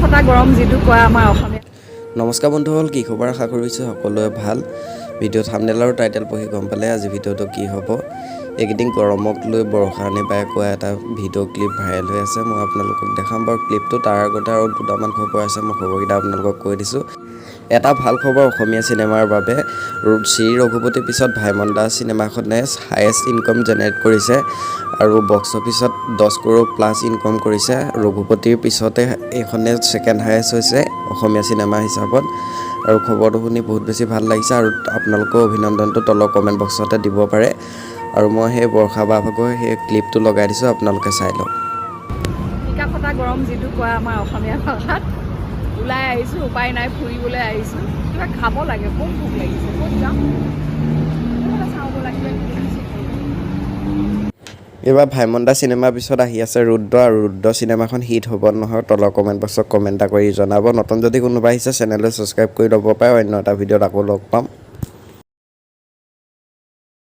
ফটা গৰম যিটো কয় আমাৰ অসমীয়া। নমস্কাৰ বন্ধুসকল, কি খবৰ? আশা কৰিছোঁ সকলোৱে ভাল। ভিডিঅ' থাম্বনেল আৰু টাইটেল পঢ়ি গম পালে আজি ভিডিঅ'টো কি হ'ব। এইকেইদিন গৰমক লৈ বৰষাৰণী বাই কোৱা এটা ভিডিঅ' ক্লিপ ভাইৰেল হৈ আছে। মই আপোনালোকক দেখাম বাৰু ক্লিপটো। তাৰ আগতে আৰু দুটামান খবৰ আছে, মই খবৰকেইটা আপোনালোকক কৈ দিছোঁ। এটা ভাল খবৰ অসমীয়া চিনেমাৰ বাবে। শ্ৰী ৰঘুপতিৰ পিছত ভাইমন দা চিনেমাখনে হায়েষ্ট ইনকাম জেনেৰেট কৰিছে আৰু বক্স অফিচত 10 কৰোৰ প্লাছ ইনকাম কৰিছে। ৰঘুপতিৰ পিছতে এইখনে ছেকেণ্ড হায়েষ্ট হৈছে অসমীয়া চিনেমা হিচাপত। আৰু খবৰটো শুনি বহুত বেছি ভাল লাগিছে আৰু আপোনালোকৰ অভিনন্দনটো তলৰ কমেণ্ট বক্সতে দিব পাৰে। আৰু মই সেই বৰ্ষা বা ভাগৰ সেই ক্লিপটো লগাই দিছোঁ, আপোনালোকে চাই লওক। টিকা ফটা গৰম যিটো কয় আমাৰ অসমীয়া ভাষাত। ওলাই আহিছোঁ, উপায় নাই, ফুৰিবলৈ আহিছোঁ। কিবা খাব লাগে, খুব ভোক লাগিছে। ক'ত যাম? চাব লাগিব। এইবাৰ ভাইমন দা চিনেমাৰ পিছত আহি আছে ৰুদ্ৰ, আৰু ৰুদ্ৰ চিনেমাখন হিট হ'ব নহয় তলৰ কমেণ্ট বক্সত কমেণ্ট এটা কৰি জনাব। নতুন যদি কোনোবা আহিছে চেনেলটো ছাবস্ক্ৰাইব কৰি ল'ব পাৰে। অন্য এটা ভিডিঅ'ত আকৌ লগ পাম।